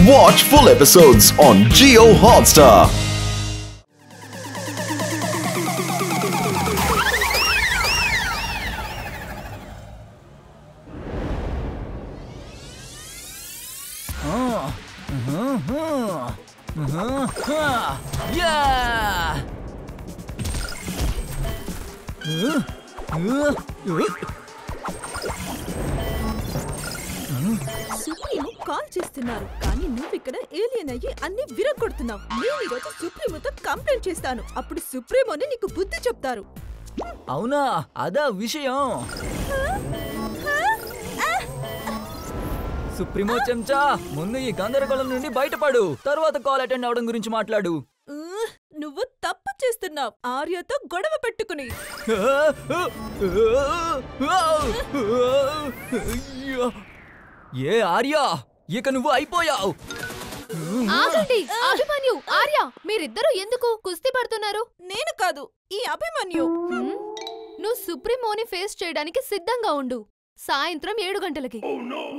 Watch full episodes on Jio Hotstar. Yeah! Supremo call చేస్తున్నారు కానీ నువ్వు ఇక్కడ ఏలియన్ అయ్యి అన్ని విరగొడుతున్నావు. నేను ఈరోజు సుప్రీమోతో కంప్లైంట్ చేస్తాను. అప్పుడు సుప్రీమోని నీకు బుద్ధి చెప్తారు. అవునా, అదా విషయం. సుప్రీమో చెంచా, ముందు ఈ గందరగోళం నుండి బయటపడు, తర్వాత కాల్ అటెండ్ అవడం గురించి మాట్లాడు. నువ్వు తప్పు చేస్తున్నావు ఆర్యతో గొడవ పెట్టుకుని. ఏ ఆర్య, ఇక నువ్వు అయిపోయావు. ఆగండి, అభిమన్యు, ఆర్య, మీరిద్దరూ ఎందుకు కుస్తీ పడుతున్నారు? నేను కాదు, ఈ అభిమన్యు. నువ్వు సుప్రీమోని ఫేస్ చేయడానికి సిద్ధంగా ఉండు. సాయంత్రం 7 గంటలకి.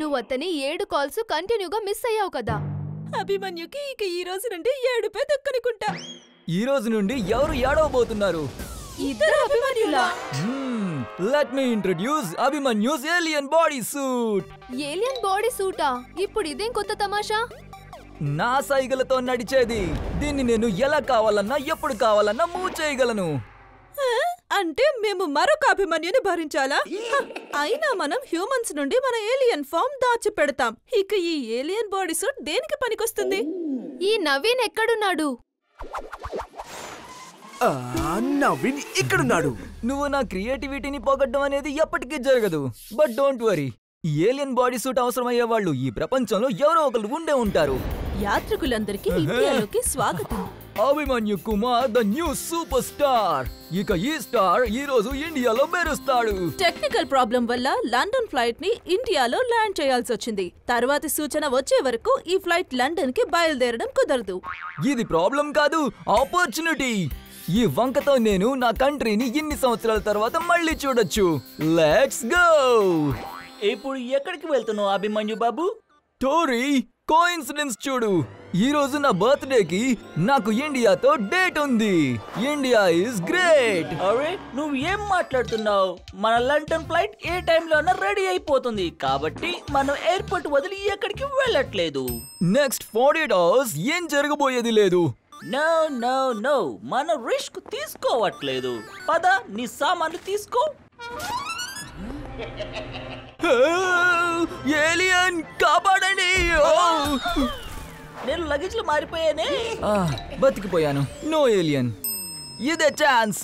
నువ్వు అతని 7 కాల్స్ కంటిన్యూగా మిస్ అయ్యావు కదా. అభిమన్యుకి ఇక ఈ రోజు నుండి ఏడుపే దక్కనుకుంటా. ఈ రోజు నుండి ఎవరు ఏడవబోతున్నారు? ఇద్దరు అభిమన్యులా? Let me introduce Abhimanyu's alien body suit. Alien body సూటా? ఇప్పుడు ఇదేం కొత్త తమాషా? నా సైగలతో నడిచేది. దీన్ని నేను ఎలా కావాలన్నా ఎప్పుడు కావాలన్నా మూవ్ చేయగలను. అంటే మేము మరొక అభిమన్యుని భరించాలా? అయినా మనం హ్యూమన్స్ నుండి మన ఏలియన్ ఫామ్ దాచి పెడతాం. ఇక ఈ ఏలియన్ బాడీ సూట్ దేనికి పనికొస్తుంది? ఈ నవీన్ ఎక్కడున్నాడు? నవీన్ ఇక్కడున్నాడు. నువ్వు నా క్రియేటివిటీని పోగొట్టడం అనేది ఎప్పటికీ జరగదు. బట్ డోంట్ వరీ, ఈ ఏలియన్ బాడీ సూట్ అవసరమయ్యే వాళ్ళు ఈ ప్రపంచంలో ఎవరో ఒకరు ఉండే ఉంటారు. యాత్రికులందరికీ ఇండియాలోకి స్వాగతం. Abhimanyu Kumar the new super star. ఇక ఈ స్టార్ ఈ రోజు ఇండియాలో మెరుస్తాడు. టెక్నికల్ ప్రాబ్లం వల్ల లండన్ ఫ్లైట్ ని ఇండియాలో ల్యాండ్ చేయాల్సి వచ్చింది. తర్వాతి సూచన వచ్చే వరకు ఈ ఫ్లైట్ లండన్ కి బయలుదేరడం కుదరదు. ఇది ప్రాబ్లం కాదు, ఆపర్చునిటీ. ఈ వంకతో నేను నా కంట్రీని ఇన్ని సంవత్సరాల తర్వాత మళ్ళీ చూడొచ్చు. Let's go. ఇప్పుడు ఎక్కడికి వెళ్తున్నావు అభిమన్యు బాబు? టోరీ, కోఇన్సిడెన్స్ చూడు. ఈ రోజు నా బర్త్డేకి నాకు ఇండియాతో డేట్ ఉంది. India is great. అరే, నువ్వు ఏం మాట్లాడుతున్నావు? మన లండన్ ఫ్లైట్ ఏ టైంలోనే రెడీ అయిపోతుంది, కాబట్టి మనం ఎయిర్పోర్ట్ వదిలి ఎక్కడికి వెళ్ళట్లేదు. నెక్స్ట్ 48 hours ఏం జరగబోయేది లేదు. నో నో నో, మన రిస్క్ తీసుకోవట్లేదు. పద, నీ సామాన్లు తీసుకో. ఏలియన్ కాపాడండి. నేను లగేజ్ లో మారిపోయానే. బతికిపోయాను. నో ఏలియన్, ఇదే ఛాన్స్.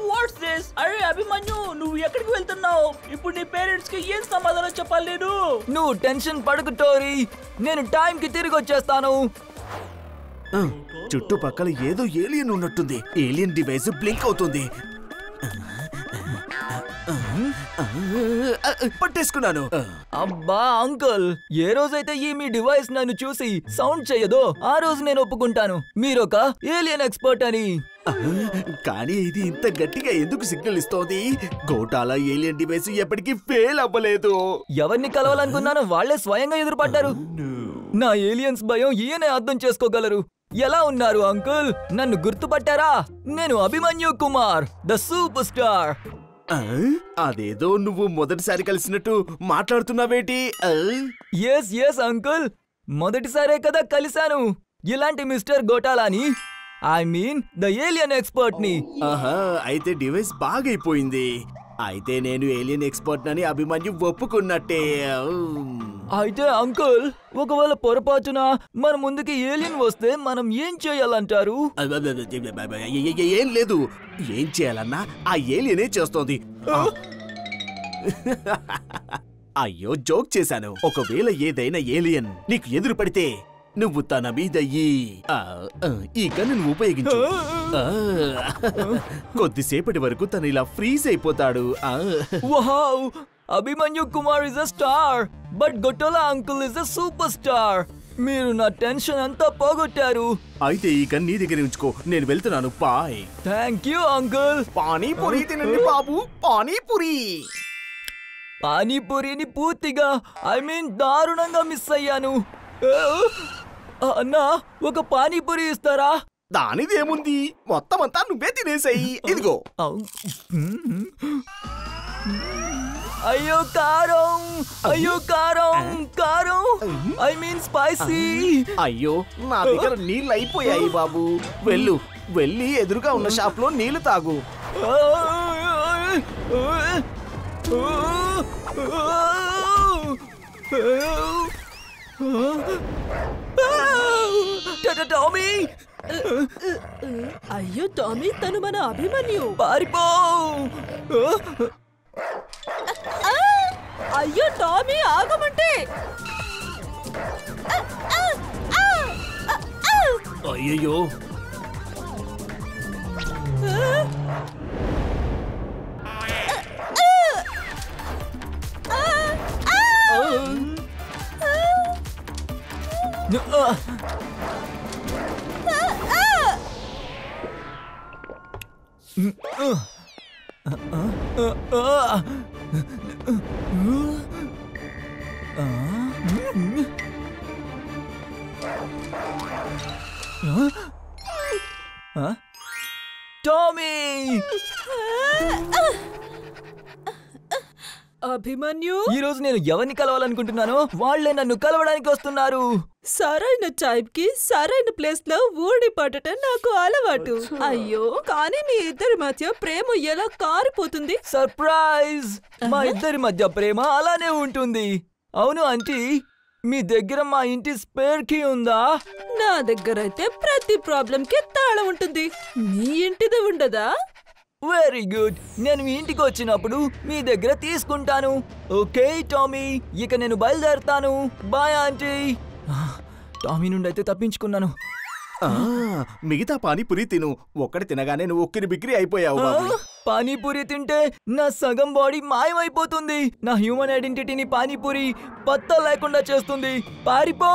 What's this? అరే అభిమన్యు, నువ్వు ఎక్కడికి వెళ్తున్నావు? ఇప్పుడు నీ పేరెంట్స్ కి ఏం సమాధానం చెప్పాలి నేను? నువ్వు టెన్షన్ పడకు టోరీ, నేను టైంకి తిరిగి వచ్చేస్తాను. చుట్టుపక్కల ఏదో ఏలియన్ ఉన్నట్టుంది. ఏలియన్ డివైస్ బ్లింక్ అవుతుంది. పట్టేసుకున్నాను. అబ్బా అంకుల్, ఏ రోజైతే ఈ మీ డివైస్ నన్ను చూసి సౌండ్ చేయదో ఆ రోజు నేను ఒప్పుకుంటాను మీరొక ఏలియన్ ఎక్స్పర్ట్ అని. కానీ ఇది ఇంత గట్టిగా ఎందుకు సిగ్నల్ ఇస్తోంది? గోటాల ఏలియన్ డివైస్ ఎప్పటికీ ఫెయిల్ అవ్వలేదు. ఎవరిని కలవాలనుకున్నానో వాళ్లే స్వయంగా ఎదురుపడ్డారు. నా ఏలియన్స్ భయం ఈయనే అర్థం చేసుకోగలరు. ఎలా ఉన్నారు అంకుల్? నన్ను గుర్తుపట్టారా? నేను Abhimanyu Kumar the super star. అదేదో నువ్వు మొదటిసారి కలిసినట్టు మాట్లాడుతున్నావేటి? ఎస్ ఎస్ అంకుల్, మొదటిసారే కదా కలిశాను ఇలాంటి మిస్టర్ గోటాలాని. I mean the alien expert ని. ఆహా, అయితే డివైస్ బాగైపోయింది. అయితే నేను ఏలియన్ ఎక్స్పర్ట్ అని అభిమన్యు ఒప్పుకున్నట్టే. అయితే అంకుల్, ఒకవేళ పొరపాటున మన ముందుకి ఏలియన్ వస్తే మనం ఏం చేయాలంటారు? ఏం లేదు, ఏం చేయాలన్నా ఆ ఏలియనే చేస్తోంది. అయ్యో, జోక్ చేశాను. ఒకవేళ ఏదైనా ఏలియన్ నీకు ఎదురు పడితే నువ్వు తన మీద ఈ గన్ను ఉపయోగించు. కొద్దిసేపటి వరకు తను ఇలా ఫ్రీజ్ అయిపోతాడు. Wow, Abhimanyu Kumar is a star, but Gotala uncle is a super star. మీరు నా టెన్షన్ అంతా పోగొట్టారు. అయితే ఈ గన్ నీ దగ్గర ఉంచుకో, నేను వెళ్తున్నాను. Bye. Thank you uncle. Panipuri తినండి బాబు, పానీపూరి. పానీపూరిని పూర్తిగా, ఐ మీన్ దారుణంగా మిస్ అయ్యాను. అన్నా ఒక పానీపూరి ఇస్తారా? దానిదేముంది, మొత్తం అంతా నువ్వే తినేసాయి. ఇదిగో. అయ్యో కారం, అయ్యో కారం, కారం, ఐ మీన్ స్పైసీ. అయ్యో నా దగ్గర నీళ్ళు అయిపోయాయి బాబు. వెళ్ళి ఎదురుగా ఉన్న షాప్ లో నీళ్లు తాగు. టామీ, అయ్యో టామీ, తను మన అభిమన్యు. పారిపో. అయ్యో టామీ, ఆగమంటే. అయ్యయ్యో, టామీ, అభిమన్యు, ఈ రోజు నేను ఎవరిని కలవాలనుకుంటున్నానో వాళ్లే నన్ను కలవడానికి వస్తున్నారు. సరైన టైప్ కి సరైన ప్లేస్ లో ఊడి పడటం నాకు అలవాటు. అయ్యో, కానీ మీ ఇద్దరి మధ్య ప్రేమ ఎలా కారిపోతుంది. సర్ప్రైజ్! మా ఇద్దరి మధ్య ప్రేమ అలానే ఉంటుంది. అవును ఆంటీ, మీ దగ్గర మా ఇంటి స్పేర్ కీ ఉందా? నా దగ్గర అయితే ప్రతి ప్రాబ్లం కి తాళం ఉంటుంది. మీ ఇంటిది ఉండదా? Very good. నేను మీ ఇంటికి వచ్చినప్పుడు మీ దగ్గర తీసుకుంటాను. ఓకే టామీ, ఇక నేను బయలుదేరుతాను. Bye aunty. టామీ నుండి అయితే తప్పించుకున్నాను. మిగతా పానీపూరి తిను. ఒక్కటి తినగానే నువ్వు ఉక్కిరి బిక్కిరి అయిపోయావు బాబు. పానీపూరి తింటే నా సగం బాడీ మాయమైపోతుంది. నా హ్యూమన్ ఐడెంటిటీని పానీపూరి పత్తా లేకుండా చేస్తుంది. పారిపో.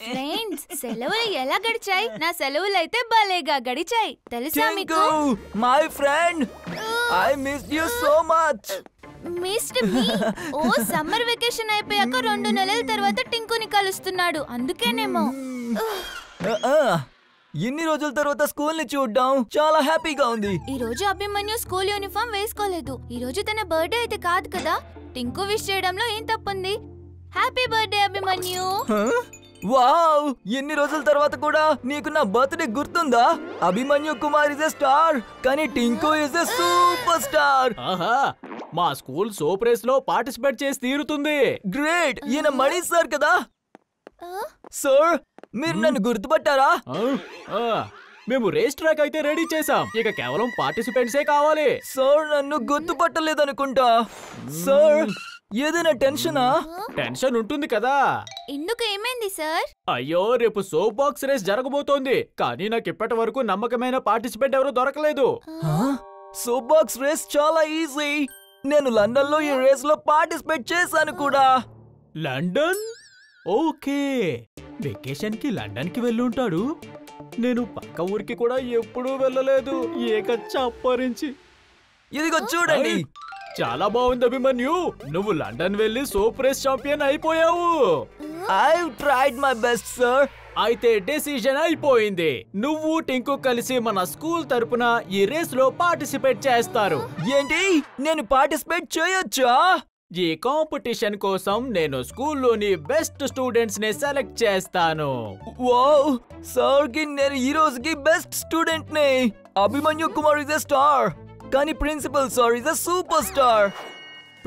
ఫ్రెండ్స్, సెలవులు ఎలా గడిచాయి? నా సెలవులు అయితే భలేగా గడిచాయి తెలుసా మీకు? My friend, I missed you so much. Missed me? Oh, summer vacation అయిపోయాక 2 నెలల తర్వాత టింకుని కలుస్తున్నాడు, అందుకేనేమో. ఇన్ని రోజుల తర్వాత స్కూల్ ని చూడ్డం చాలా హ్యాపీగా ఉంది. ఈ రోజు అభిమన్యు స్కూల్ యూనిఫామ్ వేసుకోలేదు. ఈ రోజు తన బర్త్డే అయితే కాదు కదా. టింకు విష్ చేయడంలో ఏం తప్పుంది? Happy birthday Abhimanyu. వావ్, ఎన్ని రోజుల తర్వాత కూడా నీకు నా బర్త్డే గుర్తుందా? Abhimanyu Kumar is a star, కానీ Tinku is a super star. ఆహా, మా స్కూల్ సోప్ రేస్ లో పార్టిసిపేట్ చేసి తీరుతుంది. గ్రేట్. ఈయన మణి సార్ కదా? సార్, మీరు నన్ను గుర్తుపట్టారా? మేము రేస్ ట్రాక్ అయితే రెడీ చేసాం, ఇక కేవలం పార్టిసిపెంట్సే కావాలి. సార్, నన్ను గుర్తుపట్టలేదనుకుంటా. సార్, ఏదైనా టెన్షనా? టెన్షన్ ఉంటుంది కదా. ఎందుకు, ఏమైంది సార్? అయ్యో, రేపు సోప్ బాక్స్ రేస్ జరగబోతోంది, కానీ నాకు ఇప్పటి వరకు నమ్మకమైన పార్టిసిపెంట్ ఎవరు దొరకలేదు. సోప్ బాక్స్ రేస్ చాలా ఈజీ. నేను లండన్ లో ఈ రేస్ లో పార్టిసిపేట్ చేశాను కూడా. లండన్? ఓకే, వెకేషన్ కి లండన్ కి వెళ్ళుంటాడు. నేను పక్క ఊరికి కూడా ఎప్పుడూ వెళ్ళలేదు, ఏక చప్పరించి. ఇదిగో చూడండి. చాలా బాగుంది అభిమన్యు, నువ్వు లండన్ వెళ్ళి సోప్ రేస్ ఛాంపియన్ అయిపోయావు. I've tried my best, sir. అయితే డెసిషన్ అయిపోయింది. నువ్వు టింకు కలిసి మన స్కూల్ తరపున ఈ రేస్ లో పార్టిసిపేట్ చేస్తారు. ఏంటి, నేను పార్టిసిపేట్ చేయొచ్చా? ఈ కాంపిటీషన్ కోసం నేను స్కూల్లోని బెస్ట్ స్టూడెంట్స్ ని సెలెక్ట్ చేస్తాను. వావ్, సార్ కి నేను ఈ రోజుకి బెస్ట్ స్టూడెంట్ ని. Abhimanyu Kumar is a star, కానీ principal sir is a super star.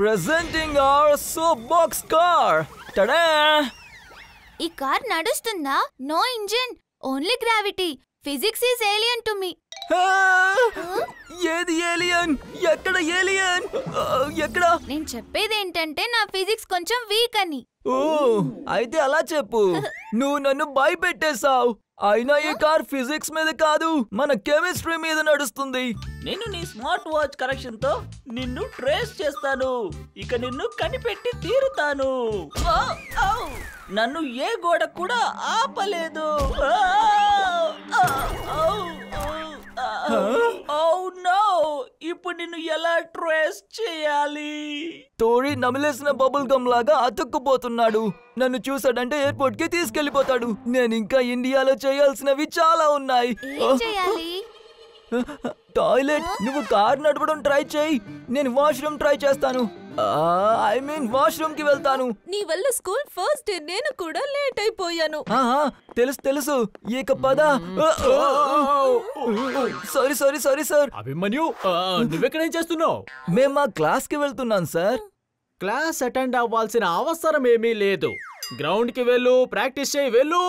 Presenting our soap box car. Tada! ఈ కార్ నడుస్తుందా? No engine, only gravity. Physics is alien to me. ఏది ఏలియన్? ఎక్కడ ఏలియన్? ఎక్కడ? నేను చెప్పేది ఏంటంటే నా ఫిజిక్స్ కొంచెం వీక్ అని. ఓ, అయితే అలా చెప్పు. నువ్వు నన్ను భయపెట్టేశావు. అయినా ఈ కార్ ఫిజిక్స్ మీద కాదు, మన కెమిస్ట్రీ మీద నడుస్తుంది. నేను నీ స్మార్ట్ వాచ్ కరెక్షన్ తో నిన్ను ట్రేస్ చేస్తాను. ఇక నిన్ను కనిపెట్టి తీరుతాను. నన్ను ఏ గోడ కూడా ఆపలేదు. Oh no! ఇప్పుడు నిన్ను ఎలా ట్రేస్ చేయాలి? తోడి నమిలేసిన బబుల్ గమ్ లాగా అతుక్కుపోతున్నాడు. నన్ను చూసాడంటే ఎయిర్పోర్ట్ కి తీసుకెళ్లిపోతాడు. నేను ఇంకా ఇండియాలో చేయాల్సినవి చాలా ఉన్నాయి. ఏం చేయాలి? టాయిలెట్. నువ్వు కార్ నడపడం ట్రై చేయి, నేను వాష్రూమ్ ట్రై చేస్తాను. ఐ మీన్ వాష్రూమ్ కి వెళ్తాను. నీ వల్ల స్కూల్ ఫస్ట్ డే నేను కూడా లేట్ అయిపోయాను. తెలుసు తెలుసు. ఇక పద. Sorry sorry sorry sir. Abhimanyu, నువ్వెక్కడేం చేస్తున్నావు? మేము మా క్లాస్ కి వెళ్తున్నాం సార్. క్లాస్ అటెండ్ అవ్వాల్సిన అవసరం ఏమీ లేదు. గ్రౌండ్ కి వెళ్ళు, ప్రాక్టీస్ చేయి, వెళ్ళు.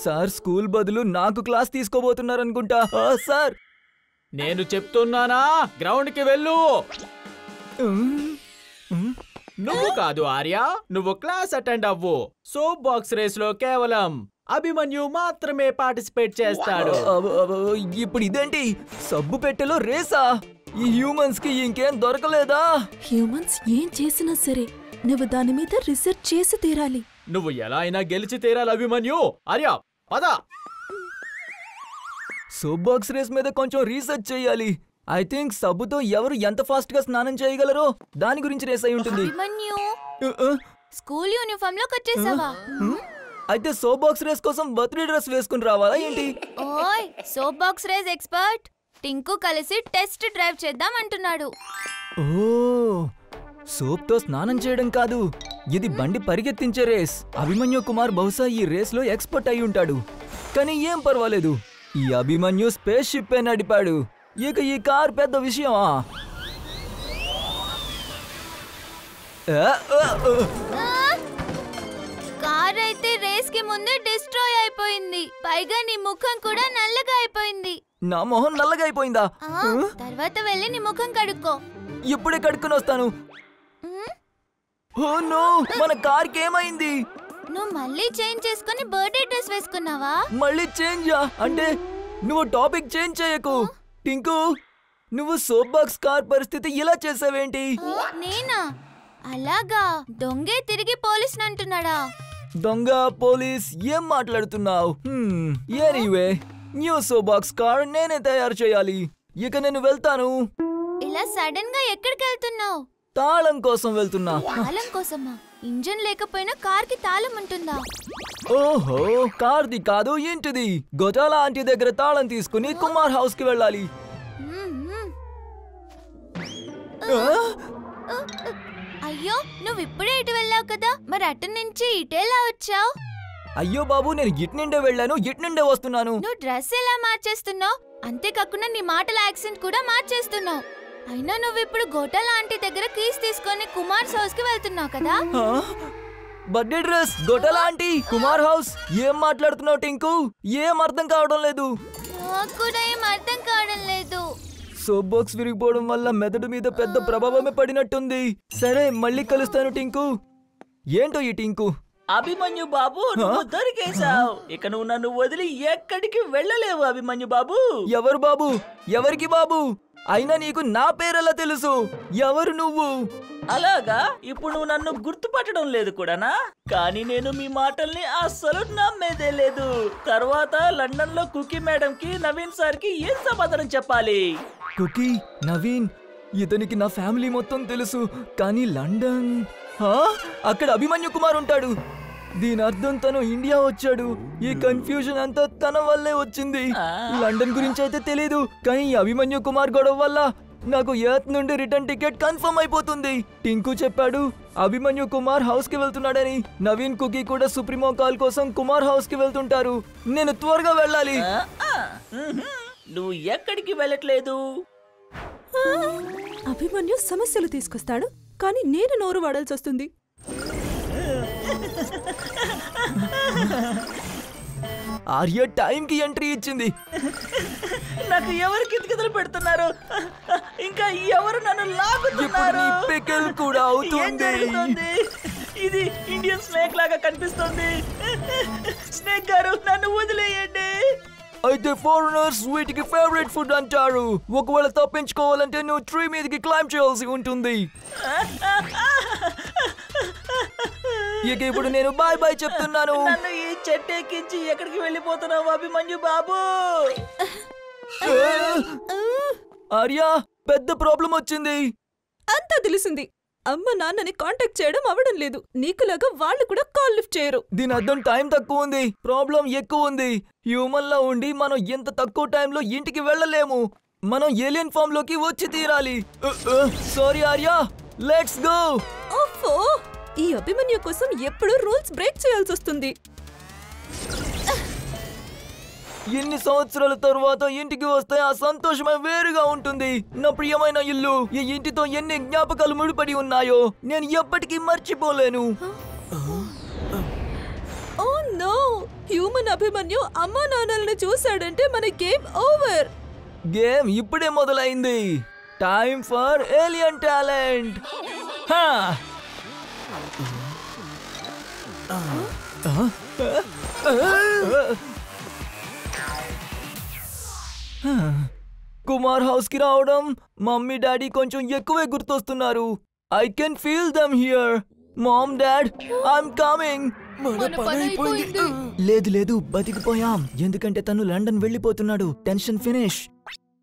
సార్ స్కూల్ బదులు నాకు క్లాస్ తీసుకోబోతున్నారనుకుంటా. సార్ నేను చెప్తున్నానా, గ్రౌండ్ కి వెళ్ళు. నువ్వు కాదు ఆర్య, నువ్వు క్లాస్ అటెండ్ అవ్వు. సోప్ బాక్స్ రేస్ లో కేవలం అభిమన్యు మాత్రమే పార్టిసిపేట్ చేస్తాడు. ఇప్పుడు ఇదేంటి, సబ్బు పెట్టెలో రేసా? ఈ హ్యూమన్స్ కి ఇంకేం దొరకలేదా? హ్యూమన్స్ ఏం చేసినా సరే నువ్వు దాని మీద రీసెర్చ్ చేసి తీరాలి. నువ్వు ఎలా అయినా గెలిచి తీరాలి అభిమన్యు. ఆర్య పద. సోప్ బాక్స్ రేస్ మీద కొంచెం రీసెర్చ్ చేయాలి. ఐ థింక్ సబ్బుతో ఎవరు ఎంత ఫాస్ట్ గా స్నానం చేయగలరో దాని గురించి రేస్ అయి ఉంటుంది. అభిమన్యు, స్కూల్ యూనిఫామ్ లోకి వచ్చేసావా? అయితే సోప్ బాక్స్ రేస్ కోసం బర్త్డే డ్రెస్ వేసుకుని రావాలా ఏంటి? ఓయ్, soap box race expert Tinku కలిసి టెస్ట్ డ్రైవ్ చేద్దాం అంటున్నాడు. ఓ, సోప్ తో స్నానం చేయడం కాదు, ఇది బండి పరిగెత్తించే రేస్. అభిమన్యు కుమార్ బహుశా ఈ రేస్ లో ఎక్స్పర్ట్ అయి ఉంటాడు. కానీ ఏం పర్వాలేదు, ఈ అభిమన్యు స్పేస్ షిప్ నడిపాడు. ఇక ఈ కార్ పెద్ద విషయమా? కార్ అయితే రేస్ కి ముందే డిస్ట్రాయ్ అయిపోయింది. పైగా నీ ముఖం కూడా నల్లగా అయిపోయింది. నా మొహం నల్లగా అయిపోయిందా? తర్వాత వెళ్ళి నీ ముఖం కడుక్కో. ఇప్పుడే కడుక్కుని వస్తాను. ఓ నో, మన కార్ కి ఏమైంది? నువ్వు మళ్ళీ చేంజ్ చేసుకుని బర్త్డే డ్రెస్ వేసుకున్నావా? మళ్ళీ చేంజా? అంటే నువ్వు టాపిక్ చేంజ్ చేయకు. టింకు, నువ్వు సోప్ బాక్స్ కార్ పరిస్థితి ఇలా చేసావేంటి? నేనా? అలాగా, దొంగే తిరిగి పోలీస్ అంటున్నాడా? దొంగ పోలీస్ ఏం మాట్లాడుతున్నావు? Anyway, new soap box car నేనే తయారు చేయాలి. ఇక నేను వెళ్తాను. ఇలా సడన్ గా ఎక్కడికి వెళ్తున్నావు? తాళం కోసం వెళ్తున్నా. తాళం కోసమా? ఇంజన్ లేకపోయినా కార్ కి తాళం ఉంటుందా? ఓహో, కార్ది కాదు, ఇంటిది. గొటాల ఆంటీ దగ్గర తాళం తీసుకుని కుమార్ హౌస్ కి వెళ్ళాలి. అయ్యో, నువ్వు ఇప్పుడే ఇటు వెళ్ళావు కదా, మరి అటు నుంచి ఇటేలా వచ్చావు? అయ్యో బాబు, నేను ఇటు నుండే వెళ్ళాను, ఇటు నుండే వస్తున్నాను. నువ్వు డ్రెస్ ఎలా మార్చేస్తున్నావు? అంతేకాకుండా నీ మాటల యాక్సెంట్ కూడా మార్చేస్తున్నావు. అయినా నువ్వు ఇప్పుడు గోటాల ఆంటీ దగ్గర కీస్ తీసుకొని కుమార్ హౌస్ కి వెళ్తున్నావు కదా? Birthday dress, Gotala aunty, Kumar house. ఏం మాట్లాడుతున్నావు టింకు? ఏం అర్థం కావడం లేదు. నాకు కూడా ఏం అర్థం కావడం లేదు. సోప్ బాక్స్ విరిగిపోవడం వల్ల మెదడు మీద పెద్ద ప్రభావమే పడినట్టుంది. సరే, మళ్ళీ కలుస్తాను టింకు. ఏంటో ఈ టింకు? అభిమన్యు బాబు, నువ్వు దొరికేశావు. ఇక నువ్వు నన్ను వదిలి ఎక్కడికి వెళ్ళలేవు అభిమన్యు బాబు. ఎవరు బాబు? ఎవరికి బాబు? అయినా నీకు నా పేరెలా తెలుసు? ఎవరు నువ్వు? అలాగా, ఇప్పుడు నువ్వు నన్ను గుర్తుపట్టడం లేదు కూడానా? కానీ నేను మీ మాటల్ని అస్సలు నమ్మేదే లేదు. తర్వాత లండన్ లో కుకీ మేడం కి, నవీన్ సార్ కి ఏం సమాధానం చెప్పాలి? కుకీ, నవీన్, ఇతనికి నా ఫ్యామిలీ మొత్తం తెలుసు. కానీ లండన్, అక్కడ అభిమన్యు కుమార్ ఉంటాడు. దీని అర్థం తను ఇండియా వచ్చాడు. ఈ కన్ఫ్యూజన్ అంతా తన వల్లే వచ్చింది. లండన్ గురించి అయితే తెలీదు, కానీ అభిమన్యు కుమార్ గొడవ వల్ల నాకు ఎర్త్ నుండి రిటర్న్ టికెట్ కన్ఫర్మ్ అయిపోతుంది. టింకు చెప్పాడు అభిమన్యు కుమార్ హౌస్ కి వెళ్తున్నాడని. నవీన్, కుకీ కూడా సుప్రీమో కాల్ కోసం కుమార్ హౌస్ కి వెళ్తుంటారు. నేను త్వరగా వెళ్ళాలి. నువ్వు ఎక్కడికి వెళ్ళట్లేదు. అభిమన్యు సమస్యలు తీసుకొస్తాడు, కానీ నేను నోరు వాడాల్సి వస్తుంది. ఆర్య టైంకి ఎంట్రీ ఇచ్చింది. నాకు ఎవరు కితకితలు పెడుతున్నారు? ఇంకా ఎవరు నన్ను లాగుతున్నారు? పికిల్ కూడా అవుతుంది. ఇది ఇండియన్ స్నేక్ లాగా కనిపిస్తుంది. స్నేక్ గారు, నన్ను వదిలేయండి. అయితే ఫారినర్స్ వీటికి ఫేవరెట్ ఫుడ్ అంటారు. ఒకవేళ తప్పించుకోవాలంటే నువ్వు ట్రీ మీదకి క్లైంబ్ చేయాల్సి ఉంటుంది. ఇక ఇప్పుడు నేను బాయ్ బాయ్ చెప్తున్నాను. నన్ను ఈ చెట్టు ఎక్కించి ఎక్కడికి వెళ్ళిపోతున్నావు అభిమన్యు బాబు? ఆర్యా, పెద్ద ప్రాబ్లం వచ్చింది. అంతా తెలిసింది. అమ్మ నాన్నని కాంటాక్ట్ చేయడం అవడం లేదు. నీకులాగా వాళ్ళు కూడా కాల్ లిఫ్ట్ చేయరు. దీని అర్థం టైం తక్కువ ఉంది, ప్రాబ్లం ఎక్కువ ఉంది. హ్యూమన్ లా ఉండి మనం ఎంత తక్కువ టైంలో ఇంటికి వెళ్ళలేము. మనం ఏలియన్ ఫామ్ లోకి వచ్చి తీరాలి. Sorry Arya, let's go. ఓఫో, ఈ అభిమన్యు కోసం ఎప్పుడు రూల్స్ బ్రేక్ చేయాల్సి వస్తుంది. ఎన్ని సంవత్సరాల తర్వాత ఇంటికి వస్తే ఆ సంతోషమే వేరుగా ఉంటుంది. నా ప్రియమైన ఇల్లు, ఈ ఇంటితో ఎన్ని జ్ఞాపకాలు ముడిపడి ఉన్నాయో నేను ఎప్పటికీ మర్చిపోలేను. ఓ నో, హ్యూమన్ అభిమన్యు అమ్మా నాన్నల్ని చూశాడంటే మన గేమ్ ఓవర్. గేమ్ ఇప్పుడే మొదలైంది. Time for alien talent. Kumar house కి రావడం మమ్మీ డాడీ కొంచెం ఎక్కువే గుర్తొస్తున్నారు. I can feel them here. Mom, dad, I'm coming. లేదు లేదు, బతికిపోయాం. ఎందుకంటే తను లండన్ వెళ్ళిపోతున్నాడు. Tension finish.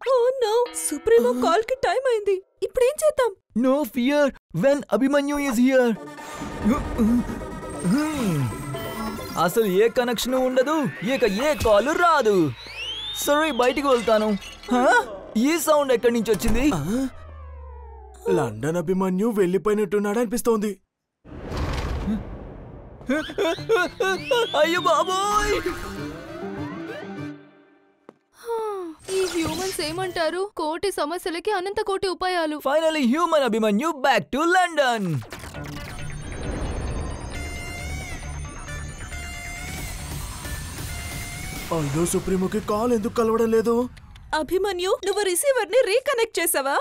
Oh no, supremo call కి టైం అయింది. ఇప్పుడేం చేద్దాం? No fear when Abhimanyu is here. అసలు ఏ కనెక్షన్ ఉండదు, ఇక ఏ కాల్ రాదు. సరే, బయటికి వెళ్తాను. ఈ సౌండ్ ఎక్కడి నుంచి వచ్చింది? లండన్ అభిమన్యు వెళ్ళిపోయినట్టున్నాడు అనిపిస్తోంది. అయ్యో బాబోయ్! ఈ హ్యూమన్స్ ఏమంటారు? కోటి సమస్యలకి అనంత కోటి ఉపాయాలు. Finally human Abhimanyu back to London. అయ్యో, సుప్రీమోకి కాల్ ఎందుకు కలవడం లేదు? అభిమన్యు, నువ్వు రిసీవర్ ని రీకనెక్ట్ చేసావా?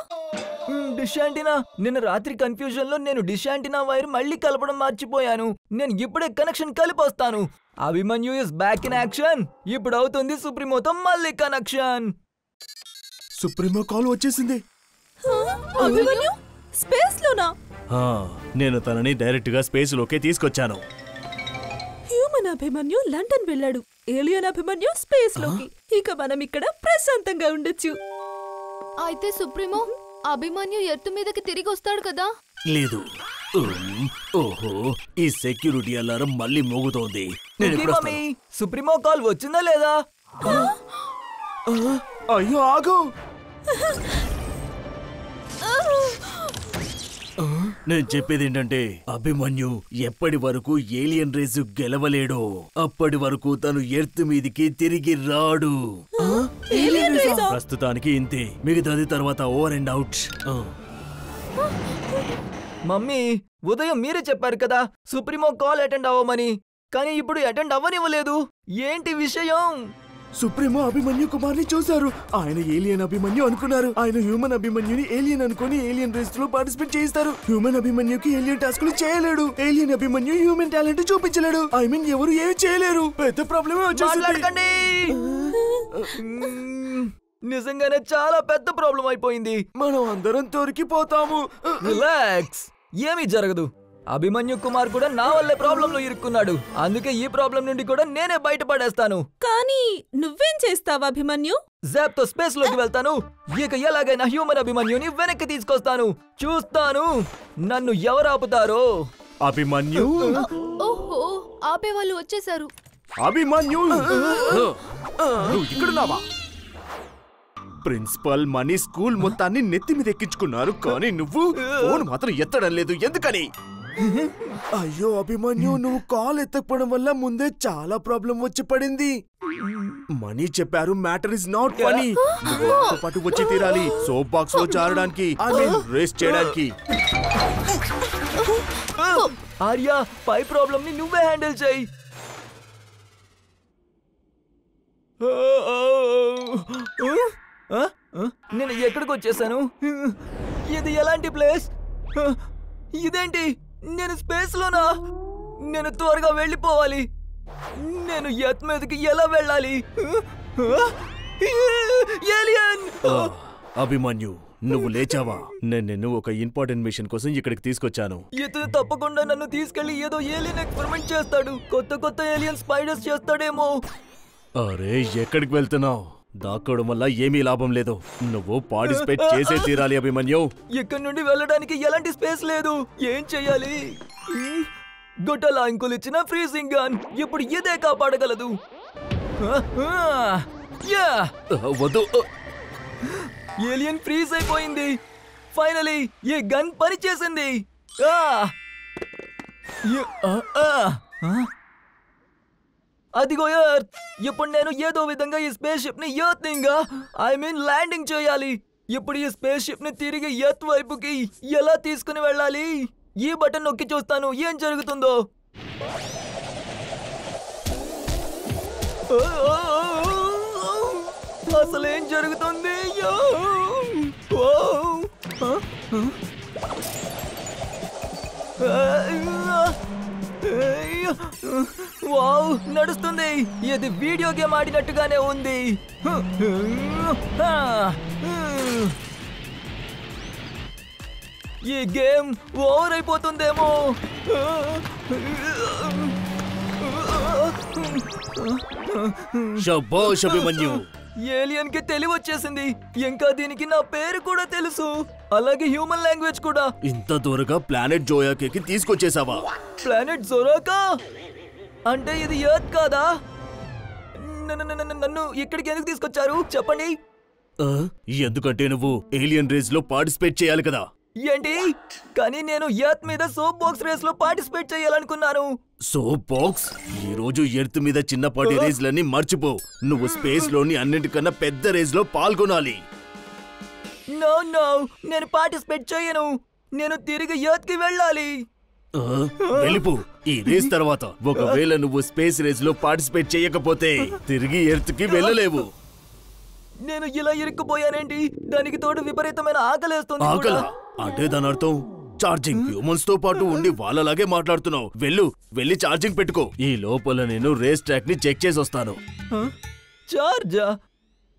Dish antenna. నిన్న రాత్రి కన్ఫ్యూజన్ లో నేను డిష్ యాంటీనా వైర్ మళ్ళీ కలపడం మర్చిపోయాను. నేను ఇప్పుడే కనెక్షన్ కలిపొస్తాను. Abhimanyu is back in action. ఇప్పుడు అవుతుంది సుప్రీమోతో మళ్ళీ కనెక్షన్. సుప్రీమో కాల్ వచ్చేసింది. అభిమన్యు స్పేస్ లోనా? నేను తనని డైరెక్ట్ గా స్పేస్ లోకే తీసుకొచ్చాను. హ్యూమన్ అభిమన్యు లండన్ వెళ్ళాడు, ఏలియన్ అభిమన్యు స్పేస్ లోకి. ఇక మనం ఇక్కడ ప్రశాంతంగా ఉండొచ్చు. అయితే సుప్రీమో, అభిమన్యు ఎర్త్ మీదకి తిరిగి వస్తాడు కదా? లేదు. ఓహో, ఈ సెక్యూరిటీ అలారం మళ్ళీ మోగుతోంది. సుప్రీమో కాల్ వచ్చిందా లేదా? అయ్యో, ఆగు. నేను చెప్పేది ఏంటంటే, అభిమన్యు ఎప్పటి వరకు ఏలియన్ రేసు గెలవలేడో అప్పటి వరకు తను ఎర్త్ మీదికి తిరిగి రాడు. ప్రస్తుతానికి ఇంతే, మిగతాది తర్వాత ఓవర్ అండ్ అవుట్. మమ్మీ, ఉదయం మీరే చెప్పారు కదా సుప్రీమో కాల్ అటెండ్ అవ్వమని. కానీ ఇప్పుడు అటెండ్ అవ్వనివ్వలేదు. ఏంటి విషయం? సుప్రీమో అభిమన్యు కుమార్ని చూశారు. ఆయన ఏలియన్ అభిమన్యు అనుకున్నారు. ఆయన హ్యూమన్ అభిమన్యుని ఏలియన్ అనుకుని ఏలియన్ రేస్ లో పార్టిసిపేట్ చేయిస్తారు. హ్యూమన్ అభిమన్యుకి ఏలియన్ టాస్క్లు చేయలేడు. ఏలియన్ అభిమన్యు హ్యూమన్ టాలెంట్ చూపించలేడు. ఐ మీన్, ఎవరు ఏమి చేయలేరు. పెద్ద ప్రాబ్లమే వచ్చేసింది. నిజంగానే చాలా పెద్ద ప్రాబ్లం అయిపోయింది. మనం అందరం దొరికిపోతాము. రిలాక్స్, ఏమీ జరగదు. అభిమన్యు కుమార్ కూడా నా వల్లే ప్రాబ్లంలో ఇరుక్కున్నాడు. అందుకే ఈ ప్రాబ్లం నుండి కూడా నేనే బయటపడేస్తాను. కానీ నువ్వేం చేస్తావు అభిమన్యు? జాప్ తో స్పేస్ లోకి వెళ్తాను. ఇక ఎలాగైనా హ్యూమన్ అభిమన్యుని వెనక్కి తీసుకొస్తాను. చూస్తాను నన్ను ఎవరు ఆపుతారో. అభిమన్యు, ఓహో, ఆపే వాళ్ళు వచ్చేసారు. అభిమన్యు, నువ్వు ఇక్కడున్నావా? ప్రిన్సిపల్ మనీ స్కూల్ మొత్తాన్ని నెత్తి మీద ఎక్కించుకున్నారు, కానీ నువ్వు ఫోన్ మాత్రం ఎత్తడం లేదు. ఎందుకని? అయ్యో అభిమన్యు, నువ్వు కాల్ ఎత్తకపోవడం వల్ల ముందే చాలా ప్రాబ్లం వచ్చి పడింది. మనీ చెప్పారు, మ్యాటర్ ఇస్ నాట్ ఫనీ. నువ్వు పాటు వచ్చి తీరాలి, సోప్ బాక్స్ లో జారడానికి, ఐ మీన్ రేస్ చేయడానికి. ఆర్యా, పై ప్రాబ్లం ని నువ్వే హ్యాండిల్ చేయి. నేను ఎక్కడికి వచ్చేసాను? ఇది ఎలాంటి ప్లేస్? ఇదేంటి, నేను స్పేస్ లోనా? నేను త్వరగా వెళ్ళిపోవాలి. నేను ఎర్త్ మీదకి ఎలా వెళ్ళాలి? ఏలియన్! అభిమన్యు, నువ్వు లేచావా? నేను నిన్ను ఒక ఇంపార్టెంట్ మిషన్ కోసం ఇక్కడికి తీసుకొచ్చాను. ఇతను తప్పకుండా నన్ను తీసుకెళ్లి ఏదో ఏలియన్ ఎక్స్పెరిమెంట్ చేస్తాడు. కొత్త కొత్త ఏలియన్ స్పైడర్స్ చేస్తాడేమో. అరే, ఎక్కడికి వెళ్తున్నావు? దాక్కోవడం వల్ల ఏమీ లాభం లేదు. నువ్వు పార్టిసిపేట్ చేసే తీరాలి అభిమన్యు. ఇక్కడి నుండి వెళ్ళడానికి ఎలాంటి స్పేస్ లేదు. ఏం చెయ్యాలి? గొట్టల అంకుల్ ఇచ్చిన ఫ్రీజింగ్ గన్ ఇప్పుడు ఇదే కాపాడగలదు. వద్దు. ఏలియన్ ఫ్రీజ్ అయిపోయింది. ఫైనలీ ఈ గన్ పనిచేసింది. అదిగో ఎర్త్. ఇప్పుడు నేను ఏదో విధంగా ఈ స్పేస్ షిప్ ని ల్యాండింగ్ చేయాలి. ఇప్పుడు ఈ స్పేస్ షిప్ ని తిరిగి ఎర్త్ వైపుకి ఎలా తీసుకుని వెళ్ళాలి? ఈ బటన్ నొక్కి చూస్తాను ఏం జరుగుతుందో. అసలేం జరుగుతుంది? వావ్, నడుస్తుంది. ఇది వీడియో గేమ్ ఆడినట్టుగానే ఉంది. ఈ గేమ్ ఓవర్ అయిపోతుందేమో. శభాష్ అభిమన్యు. ఏలియన్ కి తెలివి వచ్చేసింది. ఇంకా దీనికి నా పేరు కూడా తెలుసు, అలాగే హ్యూమన్ లాంగ్వేజ్ కూడా. ఇంత దూరంగా ప్లానెట్ జోయాకి తీసుకొచ్చేసావా? ప్లానెట్ జోరాకా అంటే ఇది ఎర్త్ కాదా? నన్ను ఇక్కడికి ఎందుకు తీసుకొచ్చారు చెప్పండి. ఎందుకంటే నువ్వు ఏలియన్ రేస్ లో పార్టిసిపేట్ చేయాలి కదా. ఏంటి? కానీ నేను ఎర్త్ మీద సోప్ బాక్స్ రేస్ లో పార్టిసిపేట్ చేయాలనుకున్నాను. Soap box? ఈ రోజు ఎర్త్ మీద చిన్నపాటి రేస్లన్నీ మర్చిపో. నువ్వు స్పేస్ లోని అన్నిటికన్నా పెద్ద రేస్ లో పాల్గొనాలి. నో నో, నేను పార్టిసిపేట్ చేయను. నేను తిరిగి ఎర్త్ కి వెళ్ళాలి. వెళ్ళిపో. ఈ రేస్ తర్వాత ఒకవేళ నువ్వు స్పేస్ రేస్ లో పార్టిసిపేట్ చేయకపోతే తిరిగి ఎర్త్ కి వెళ్ళలేవు. నేను ఇలా ఇరుక్కుపోయానేంటి? దానికి తోడు విపరీతమైన ఆకలేస్తుంది. ఆకల అంటే దాని అర్థం ఛార్జింగ్. హ్యూమన్స్ తో పాటు ఉండి వాళ్ళలాగే మాట్లాడుతున్నావు. వెళ్ళి ఛార్జింగ్ పెట్టుకో. ఈ లోపల నేను రేస్ ట్రాక్ ని చెక్ చేసి వస్తాను. చార్జా?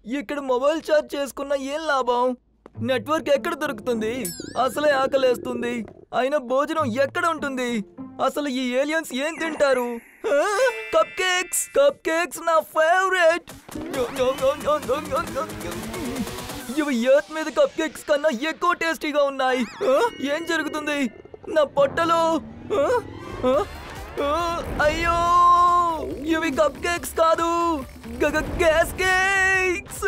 ఇక్కడ మొబైల్ ఛార్జ్ చేసుకున్న ఏం లాభం? నెట్వర్క్ ఎక్కడ దొరుకుతుంది? అసలే ఆకలేస్తుంది. అయినా భోజనం ఎక్కడ ఉంటుంది? అసలు ఈ ఏలియన్స్ ఏం తింటారు? కప్ కేక్స్ నా ఫేవరెట్. ఇవి ఎర్త్ మీద కప్ కేక్స్ కన్నా ఎక్కువ టేస్టీగా ఉన్నాయి. ఏం జరుగుతుంది నా పొట్టలో? అయ్యో, ఇవి కప్ కేక్స్ కాదు, గ్యాస్ కేక్స్.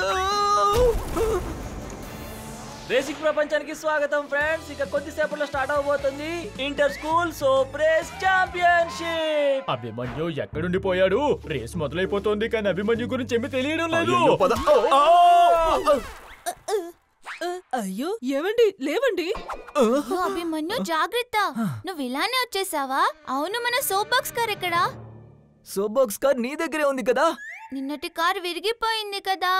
రేసింగ్ ప్రపంచానికి స్వాగతం ఫ్రెండ్స్. ఇక కొద్దిసేపట్లో స్టార్ట్ అవబోతుంది inter school soap race championship. Abhimanyu ఎక్కడుండి పోయాడు? రేస్ మొదలైపోతుంది కానీ అభిమన్యు గురించి ఏమీ తెలియడం లేదు. అయ్యో, ఏమండి లేవండి. అభిమన్యు జాగ్రత్త, నువ్వు ఇలానే వచ్చేసావా? అవును, మన సోప్ బాక్స్ కార్ ఎక్కడా? సోప్ బాక్స్ కార్ నీ దగ్గరే ఉంది కదా. నిన్నటి కార్ విరిగిపోయింది కదా.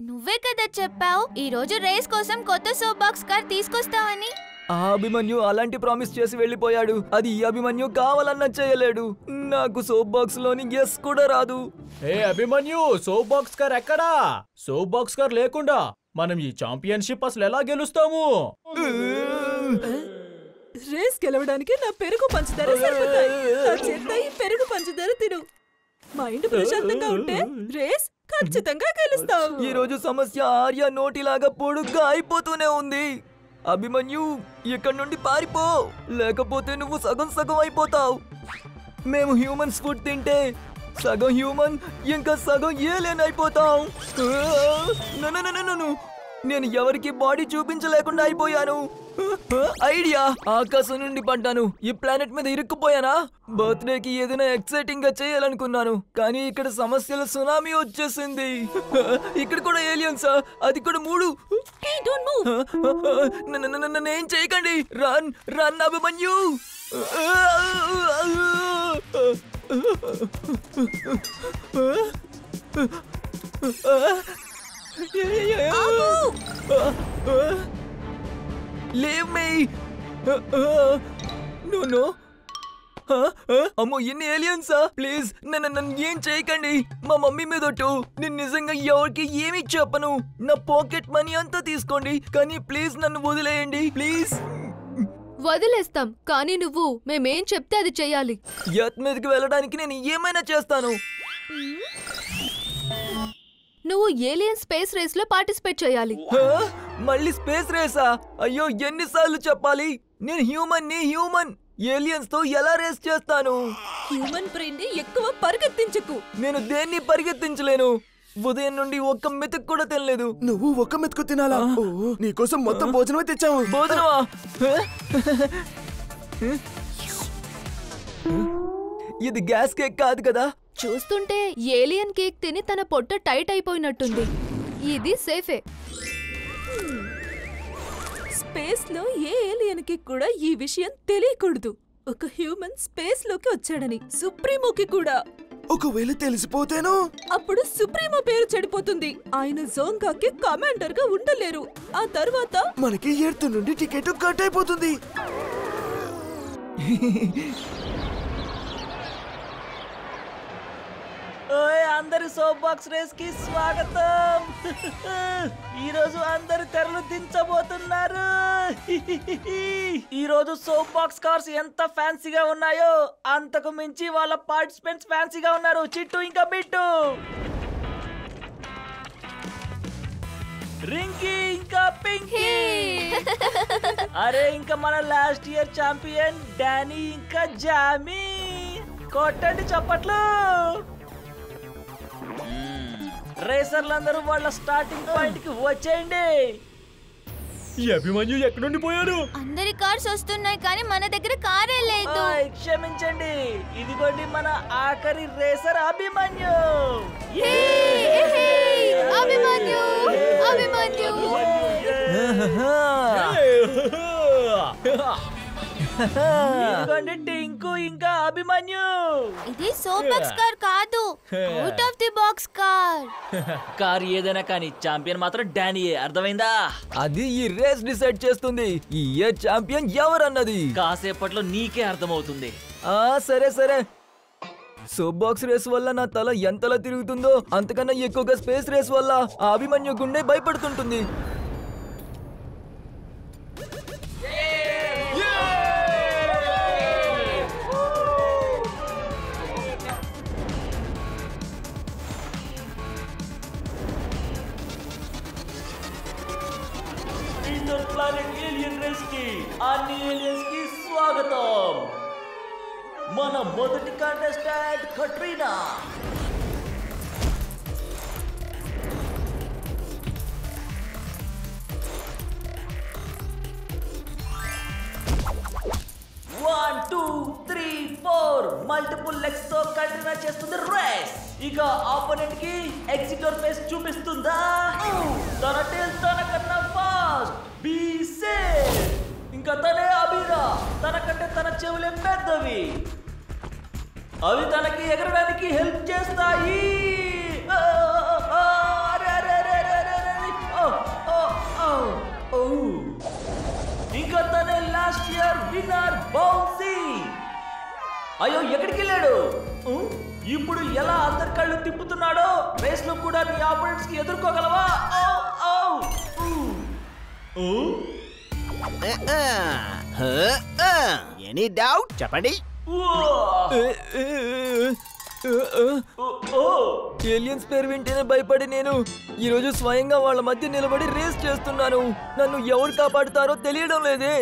నువ్వే కదా చెప్పావు ఈ రోజు రేస్ కోసం కొత్త సోప్ బాక్స్ కార్ తీసుకొస్తావని. ఆ అభిమన్యు అలాంటి ప్రామిస్ చేసి వెళ్ళిపోయాడు. అది ఈ అభిమన్యు కావాలన్నా చేయలేడు. నాకు సోప్ బాక్స్ లోని గెస్ కూడా రాదు. ఏ అభిమన్యు, సోప్ బాక్స్ కార్ ఎక్కడా? సోప్ బాక్స్ కార్ లేకుండా మనం ఈ ఛాంపియన్షిప్ అసలు ఎలా గెలుస్తాము? రేస్ గెలవడానికి నా పెరుగు పంచదార సరిపోతాయి. నా చేత ఈ పెరుగు పంచదార తిను. మైండ్ ప్రశాంతంగా ఉంటే రేస్ ఖచ్చితంగా గెలుస్తావు. ఈ రోజు సమస్య ఆర్య నోటిలాగా పొడుగ్గా అయిపోతూనే ఉంది. అభిమన్యు, ఇక్కడి నుండి పారిపో, లేకపోతే నువ్వు సగం సగం అయిపోతావు. మేము హ్యూమన్స్ ఫుడ్ తింటే సగం హ్యూమన్ ఇంకా సగం ఏలియన్ అయిపోతాం. నేను ఎవరికి బాడీ చూపించలేకుండా అయిపోయాను. ఐడియా, ఆకాశం నుండి పడ్డాను. ఈ ప్లానెట్ మీద ఇరుక్కుపోయానా? బర్త్డేకి ఏదైనా ఎక్సైటింగ్ గా చేయాలనుకున్నాను, కానీ ఇక్కడ సమస్యల సునామీ వచ్చేసింది. ఇక్కడ కూడా ఏలియన్సా? అది కూడా 3. నన్నేం చేయకండి. Run Abhimanyu. Leave me! No. అమ్మో, ఎన్ని ఏలియన్సా? ప్లీజ్ నన్ను ఏం చేయకండి. మా మమ్మీ మీదొట్టు. నేను నిజంగా ఎవరికి ఏమీ చెప్పను. నా పాకెట్ మనీ అంతా తీసుకోండి, కానీ ప్లీజ్ నన్ను వదిలేయండి. ప్లీజ్. వదిలేస్తాం, కానీ నువ్వు మేమేం చెప్తే అది చెయ్యాలి. ఎర్త్ మీదకి వెళ్ళడానికి నేను ఏమైనా చేస్తాను. నువ్వు ఏలియన్ స్పేస్ రేస్ లో పార్టిసిపేట్ చేయాలి. మళ్ళీ స్పేస్ రేసా? అయ్యో ఎన్నిసార్లు చెప్పాలి? నేను హ్యూమన్ ఏలియన్స్ తో ఎలా రేస్ చేస్తాను? హ్యూమన్ బ్రెయిన్ ని ఎక్కువ పరిగెత్తించకు. నేను దేన్ని పరిగెత్తించలేను. ఉదయం నుండి ఒక్క మెతుకు కూడా తినలేదు. నువ్వు ఒక్క మెతుకు తినాలా? నీకోసం మొత్తం భోజనమే తెచ్చావు. భోజనమా? ఇది గ్యాస్ కేక్ కాదు కదా? చూస్తుంటే ఏలియన్ కేక్ తిని తన పొట్ట టైట్ అయిపోయినట్టుంది. ఇది సేఫే. స్పేస్ లో ఏ ఏలియన్ కి కూడా ఈ విషయం తెలియకూడదు. ఒక హ్యూమన్ స్పేస్ లోకి వచ్చాడని సుప్రీమోకి కూడా. ఒకవేళ తెలిసిపోతేనో? అప్పుడు సుప్రీమో పేరు చెడిపోతుంది. ఆయన జోంగాకి కమాండర్ గా ఉండలేరు. ఆ తర్వాత మనకి ఎర్త్ నుండి టికెట్ కట్ అయిపోతుంది. అందరి సోప్ బాక్స్ రేస్ కి స్వాగతం. ఈ రోజు అందరు తెరలు దించబోతున్నారు. ఈ రోజు సోప్ బాక్స్ కార్స్ ఎంత ఫ్యాన్సీగా ఉన్నాయో అంతకు మించి వాళ్ళ పార్టిసిపెంట్స్ ఫ్యాన్సీగా ఉన్నారు. చిట్టు ఇంకా బిట్టు, రింకీ ఇంకా పింకీ, అరే ఇంకా మన లాస్ట్ ఇయర్ ఛాంపియన్ డానీ ఇంకా జామీ. కొట్టండి చప్పట్లు. రేసర్లందరూ వాళ్ళ స్టార్టింగ్ పాయింట్ కి వచ్చేయండి. ఈ అభిమన్యు ఎక్కడి నుండి పోయారు? అందరి కార్స్ వస్తున్నాయి కానీ మన దగ్గర కారే లేదు. క్షమించండి, ఇదిగోండి మన ఆఖరి రేసర్ అభిమన్యు. అభిమన్యు, అభిమన్యు. ఇదిగోండి టింకు ఇంకా అభిమన్యు. ఇది సోప్ బాక్స్ కార్ కాదు, out of the box car. Car ఏదైనా కానీ ఛాంపియన్ మాత్రం డానీయే, అర్థమైందా? అది ఈ రేస్ డిసైడ్ చేస్తుంది ఈ ఇయర్ ఛాంపియన్ ఎవరన్నది. కాసేపట్లో నీకే అర్థమవుతుంది. సరే సరే. సోప్ బాక్స్ రేస్ వల్ల నా తల ఎంతలా తిరుగుతుందో అంతకన్నా ఎక్కువగా స్పేస్ రేస్ వల్ల ఆ అభిమన్యు గుండె భయపడుతుంటుంది. ప్లానెట్ ఏలియన్ రేస్ కి అన్ని ఏలియన్స్ కి స్వాగతం. మన మొదటి contestant Katrina. One two three four multiple legs తో కట్రీనా చేస్తుంది రేస్. ఇక ఆపోనెంట్ కి ఎగ్జిటర్ ఫేస్ చూపిస్తుందా? తన టేల్ తనకన్నా ఫాస్ట్. Be safe. ఇంకా తనే అభిరా. తనకంటే తన చెవులే పెద్దవి. అవి తనకి ఎగరడానికి హెల్ప్ చేస్తాయి. ఇంకా తనే లాస్ట్ ఇయర్ విన్నర్ బౌన్సీ. అయ్యో ఎక్కడికి వెళ్ళాడు? ఇప్పుడు ఎలా అందరి కళ్ళు తిప్పుతున్నాడో రేస్ లో కూడా నీ ఆపోనెంట్స్ కి ఎదుర్కోగలవా? ఎనీ డౌట్ చెప్పండి. ఏలియన్స్ పేరు వింటేనే భయపడి నేను ఈరోజు స్వయంగా వాళ్ళ మధ్య నిలబడి రేస్ చేస్తున్నాను. నన్ను ఎవరు కాపాడుతారో తెలియడం లేదే.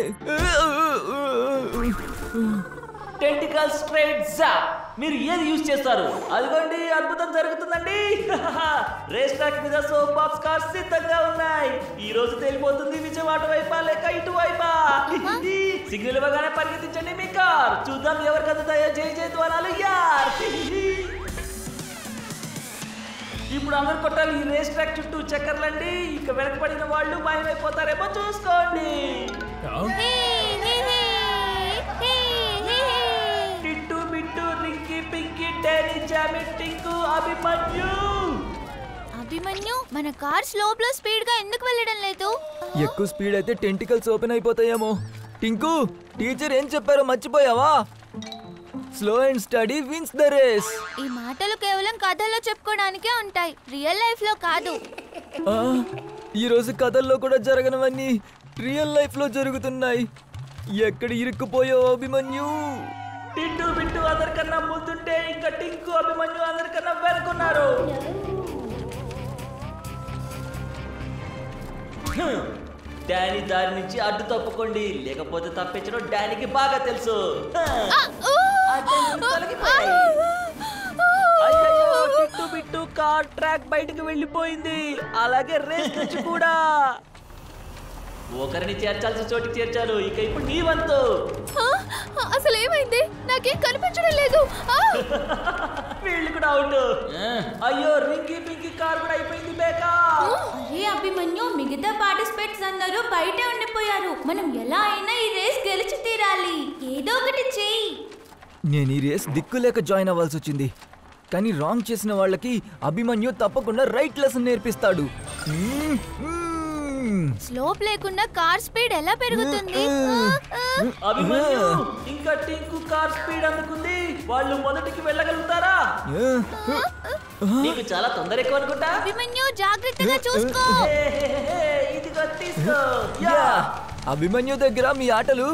Tentacle straight జాప్. మీరు ఏది యూజ్ చేస్తారు? అదిగోండి అద్భుతం జరుగుతుందండి. రేస్ ట్రాక్ మీద సోప్ బాక్స్ కార్స్ సిద్ధంగా ఉన్నాయి. ఈ రోజు తెలిపోతుంది విజయం అటువైపా లేక ఇటువైపా. సిగ్నల్ ఇవ్వగానే పరిగెత్తించండి మీ కార్. చూద్దాం ఎవరికి అందుతాయో జై జై ద్వారాలు యార్. ఇప్పుడు అందరు కొట్టాలి. ఈ రేస్ ట్రాక్ చుట్టూ చక్కర్లండి. ఇక వెనకబడిన వాళ్ళు మాయమైపోతారేమో చూసుకోండి. Tittu Bittu Rinky Pinky Danny Jamie Tinku Abhimanyu. అభిమన్యు, మన కార్ స్లోప్ లో స్పీడ్ గా ఎందుకు వెళ్ళడం లేదు? ఎక్కువ స్పీడ్ అయితే టెంటికల్స్ ఓపెన్ అయిపోతాయేమో. టింకు, టీచర్ ఏం చెప్పారో మర్చిపోయావా? Slow and steady wins the race. ఈ మాటలు కేవలం కథల్లో చెప్పుకోవడానికే ఉంటాయి, రియల్ లైఫ్ లో కాదు. ఈ రోజు కథల్లో కూడా జరగనవన్నీ రియల్ లైఫ్ లో జరుగుతున్నాయి. ఎక్కడ ఇరుక్కుపోయావు అభిమన్యు? టిట్టు బిట్టు అందరికన్నా ముందుంటే ఇంకా టింకు అభిమన్యు అందరికన్నా వెనుకున్నారు. డానీ దారి నుంచి అడ్డు తప్పుకోండి, లేకపోతే తప్పించడం డానీకి బాగా తెలుసు. అయ్యయ్యో, టిట్టు బిట్టు కార్ ట్రాక్ బయటకు వెళ్ళిపోయింది, అలాగే రేస్ నుంచి కూడా. ఒకరిని చేర్చాల్సిన చోటికి చేర్చారు, ఇక ఇప్పుడు నీ వంతు. అసలు ఏమైంది? నాకేం కనిపించడం లేదు. వీళ్ళు కూడా అవుట్. అయ్యో, రింకీ పింకీ కార్ కూడా అయిపోయింది బేకా. అరే అభిమన్యు, మిగతా పార్టిసిపేట్స్ అందరూ బయటే ఉండిపోయారు. మనం ఎలా అయినా ఈ రేస్ గెలిచి తీరాలి. ఏదో ఒకటి చెయ్యి. నేను ఈ రేస్ దిక్కులేక జాయిన్ అవ్వాల్సి వచ్చింది, కానీ రాంగ్ చేసిన వాళ్ళకి అభిమన్యు తప్పకుండా రైట్ లెసన్ నేర్పిస్తాడు. స్లోప్ లేకుండా కార్ స్పీడ్ ఎలా పెరుగుతుంది? అభిమన్యు, ఇంకా టింకు కార్ స్పీడ్ అందుకుంది, వాళ్ళు మొదటికి వెళ్ళగలుగుతారా? నీకు చాలా తొందర ఎక్కువ అనుకుంటా. అభిమన్యు, జాగ్రత్తగా చూసుకో. ఇదిగో తీసుకో. అభిమన్యు దగ్గర మీ ఆటలు.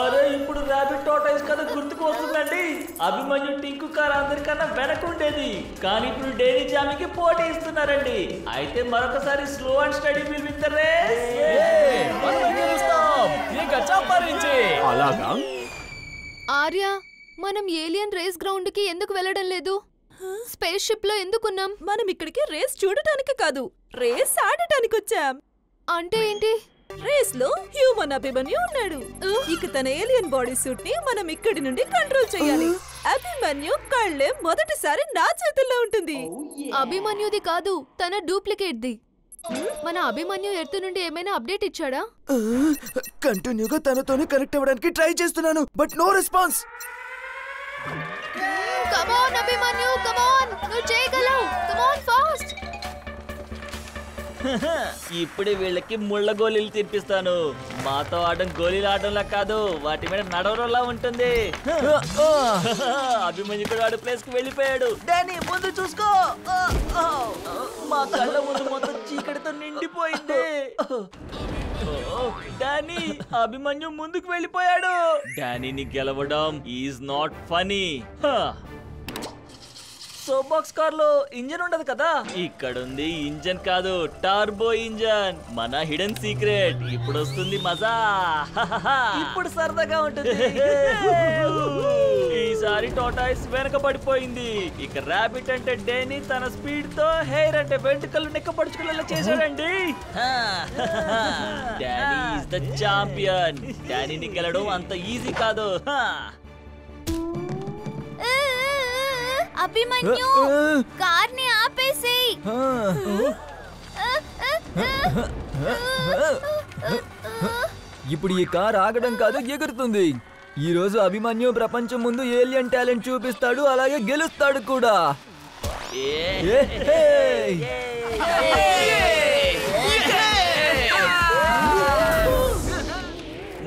అరే, ఇప్పుడు ర్యాబిట్ టార్టాయిస్ కథ గుర్తుకు వస్తుందండి. అభిమన్యు టింకు కార్ అందరికన్నా వెనకుండేది, కానీ ఇప్పుడు డైరీ జామికి పోటీ ఇస్తున్నారండి. అయితే మరొకసారి slow and steady will win the race. అలాగా? ఆర్య, మనం ఏలియన్ రేస్ గ్రౌండ్ కి ఎందుకు వెళ్ళడం లేదు? స్పేస్ షిప్ లో ఎందుకున్నాం? మనం ఇక్కడికి రేస్ చూడటానికి కాదు, రేస్ ఆడటానికి వచ్చాం. అంటే ఏంటి? రేస్ లో హ్యూమన్ అభిమన్యు ఉన్నాడు. ఇక తన ఏలియన్ బాడీ సూట్ ని మనం ఇక్కడి నుండి కంట్రోల్ చేయాలి. అభిమన్యు కళ్ళే మొదటిసారి నా చేతుల్లో ఉంటుంది. అభిమన్యుది కాదు, తన డూప్లికేట్ ది. మన అభిమన్యు ఎర్త్ నుండి ఏమైనా అప్డేట్ ఇచ్చాడా? కంటిన్యూగా తనతోనే కనెక్ట్ అవ్వడానికి ట్రై చేస్తున్నాను, but no response. Come on Abhimanyu, come on, నువ్వు చేయగలవు. Come on fast. ఇప్పుడే వీళ్ళకి ముళ్ళ గోళీలు తినిపిస్తాను. మాతో ఆడడం గోళీలు ఆడడంలా కాదు, వాటి మీద నడవడంలా ఉంటుంది. అభిమన్యు కూడా ఆడు ప్లేస్ కి వెళ్ళిపోయాడు. డానీ, ముందు చూసుకో. మా కళ్ళ ముందు మొత్తం చీకటితో నిండిపోయింది. డానీ, అభిమన్యు ముందుకు వెళ్ళిపోయాడు. డానీని గెలవడం is not funny. Soap box car లో ఇంజన్ ఉండదు కదా, ఇక్కడుంది ఇంజన్ కాదు, టర్బో ఇంజన్. మన హిడెన్ సీక్రెట్. ఇప్పుడు వస్తుంది మజా. ఇప్పుడు సరదాగా ఉంటుంది. ఈసారి టాటాయిస్ వెనక పడిపోయింది. ఇక ర్యాబిట్ అంటే డేని తన స్పీడ్ తో హెయిర్ అంటే వెంట్రుకలు నెక్కపడుచుకునేలా చేశాడండి. Danny is the champion. డానీని గెలవడం అంత ఈజీ కాదు. అభిమన్యు, కార్ని ఆపేసేయ్. ఇప్పుడు ఈ కార్ ఆగడం కాదు, ఎగురుతుంది. ఈ రోజు అభిమన్యు ప్రపంచం ముందు ఏలియన్ టాలెంట్ చూపిస్తాడు, అలాగే గెలుస్తాడు కూడా.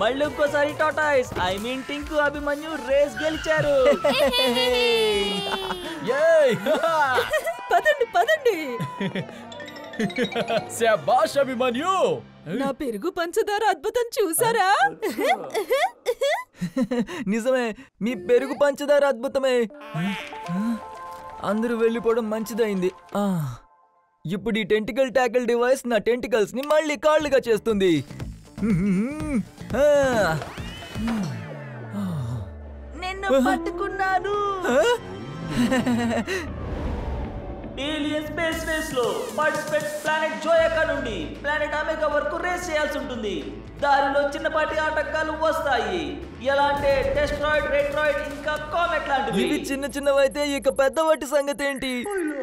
మళ్ళీ ఇంకోసారి tortoise, I mean Tinku Abhimanyu race గెలిచారు. పదండి పదండి. శభాష్ అభిమన్యు. నా పెరుగు పంచదార అద్భుతం చూసారా? నిజమే, మీ పెరుగు పంచదార అద్భుతమే. అందరూ వెళ్ళిపోవడం మంచిదైంది. ఇప్పుడు ఈ టెంటికల్ టాకిల్ డివైస్ నా టెంటికల్స్ ని మళ్ళీ కాళ్ళుగా చేస్తుంది. నిన్ను పట్టుకున్నాను. ఏలియన్ స్పేస్ రేస్ లో పార్టిసిపెంట్స్ ప్లానెట్ జోయాకా నుండి ప్లానెట్ అమెగా వరకు రేస్ చేయాల్సి ఉంటుంది. దారిలో చిన్నపాటి ఆటంకాలు వస్తాయి. ఎలా అంటే డెస్ట్రాయిడ్, రెట్రాయిడ్, ఇంకా కామెట్ లాంటివి. ఇవి చిన్న చిన్నవైతే ఇక పెద్ద వాటి సంగతి ఏంటి?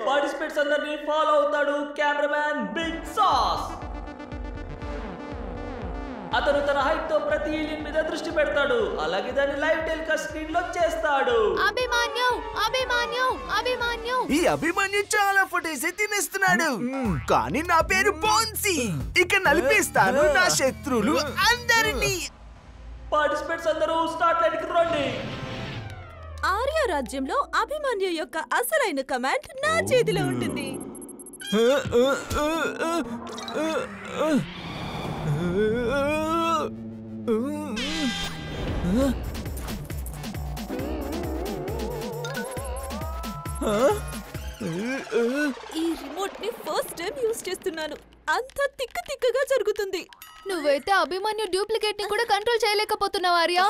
పార్టిసిపెంట్స్ అందరినీ ఫాలో అవుతాడు కెమెరామ్యాన్ బిగ్ సాస్. అతను తన హైట్ తో ప్రతి ఏలియన్ మీద దృష్టి పెడతాడు, అలాగే దాన్ని లైవ్ టెలికాస్ట్ స్క్రీన్ లో చేస్తాడు. అభిమన్యు, అభిమన్యు, అభిమన్యు. ఈ అభిమన్యు చాలా ఫుటేజ్ తినేస్తున్నాడు, కానీ నా పేరు బోన్సీ. ఇక నలిపేస్తాను నా శత్రువులు అందరినీ. పార్టిసిపెంట్స్ అందరూ స్టార్ట్ లైన్ కి రండి. ఆర్య రాజ్యంలో అభిమన్యు యొక్క అసలైన కమాండ్ నా చేతిలో ఉంటుంది. ఈ రిమోట్ ని ఫస్ట్ టైం యూస్ చేస్తున్నాను. అంతా తిక్కగా జరుగుతుంది. నువ్వైతే అభిమన్యు డూప్లికేట్ ని కూడా కంట్రోల్ చేయలేకపోతున్నావు ఆర్య.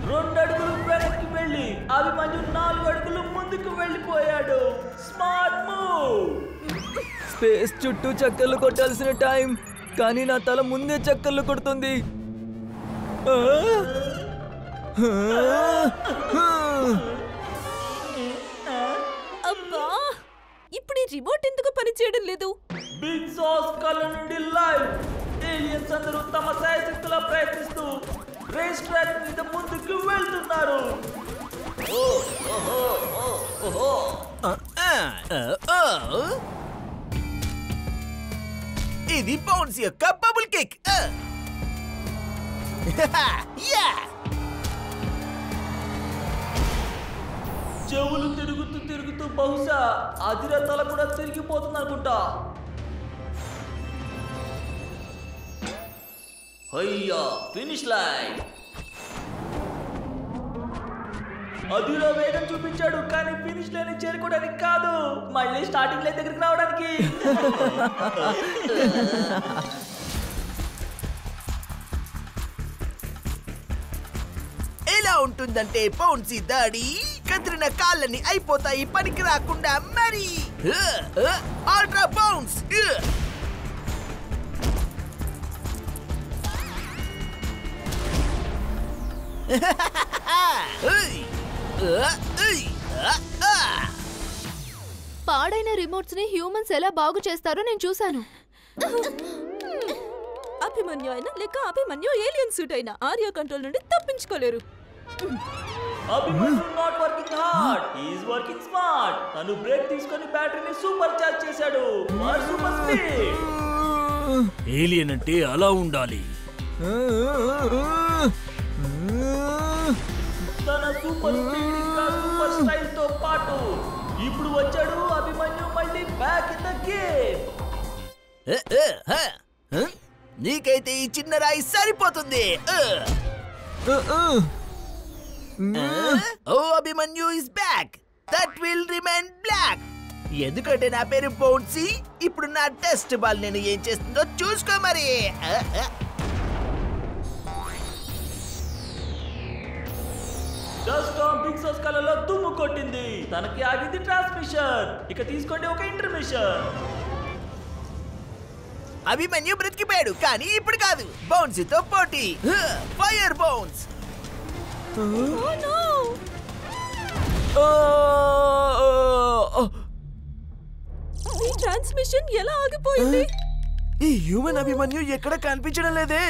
2 అడుగులు వెనక్కి వెళ్ళి అభిమన్యు 4 అడుగులు ముందుకు వెళ్ళిపోయాడు. Smart move. స్పేస్ చుట్టూ చక్కర్లు కొట్టాల్సిన టైం, కానీ నా తల ముందే చక్కర్లు కొడుతుంది. అబ్బా, ఇప్పుడు ఈ రిమోట్ ఎందుకు పనిచేయడం లేదు? బిగ్ సాస్ కళ్ళ నుండి లైవ్. ఏలియన్స్ అందరూ తమ శాయశక్తులా ప్రయత్నిస్తూ రేస్ ట్రాక్ మీద ముందుకు వెళ్తున్నారు. ఇది బౌన్స్ యొక్క బబుల్ కేక్. చెవులు తిరుగుతూ బహుశా అదిర తల కూడా తిరిగిపోతుంది అనుకుంటా. అయ్యా, ఫినిష్ లైన్. అదిలో వేగం చూపించాడు, కానీ ఫినిష్ లైన్ చేరుకోవడానికి కాదు, మళ్ళీ స్టార్టింగ్ లైన్ దగ్గరికి రావడానికి. ఎలా ఉంటుందంటే బౌన్సీ దాడి కదిరిన కాళ్ళని అయిపోతాయి పనికి రాకుండా. మరి అల్ట్రా బౌన్స్. పాడైన రిమోట్స్ ని హ్యూమన్స్ ఎలా బాగు చేస్తారో నేను చూశాను. అభిమన్యు అయినా లేక అభిమన్యు ఏలియన్ సూట్ అయినా ఆర్య కంట్రోల్ నుండి తప్పించుకోలేరు. Abhimanyu not working hard, he is working smart. తను బ్రేక్ తీసుకొని బ్యాటరీని సూపర్ చార్జ్ చేశాడు. Super speed. ఏలియన్ అంటే అలా ఉండాలి. తన సూపర్ స్పీడ్ ఇంకా సూపర్ స్టైల్ తో పాటు ఇప్పుడు వచ్చాడు అభిమన్యు మళ్ళీ బ్యాక్ ఇన్ ద గేమ్. నీకైతే ఈ చిన్న రాయి సరిపోతుంది. Oh Abhimanyu is back. That will remain black. ఎందుకంటే నా పేరు బౌన్సీ. ఇప్పుడు నా టెస్ట్ బాల్ నేను ఏం చేస్తుందో చూసుకో మరి. డస్ట్ ఆన్ బిగ్ సాస్ కళ్ళలో దుమ్ము కొట్టింది. తనకి ఆగింది ట్రాన్స్మిషన్. ఇక తీసుకోండి ఒక ఇంటర్మిషన్. అభిమన్యు బ్రతికిపోయాడు, కానీ ఇప్పుడు కాదు. బౌన్సీతో పోటీ. Fire bounce. ఈ ట్రాన్స్మిషన్ ఎలా ఆగిపోయింది? ఈ హ్యూమన్ అభిమన్యు ఎక్కడ కనిపించడం లేదే.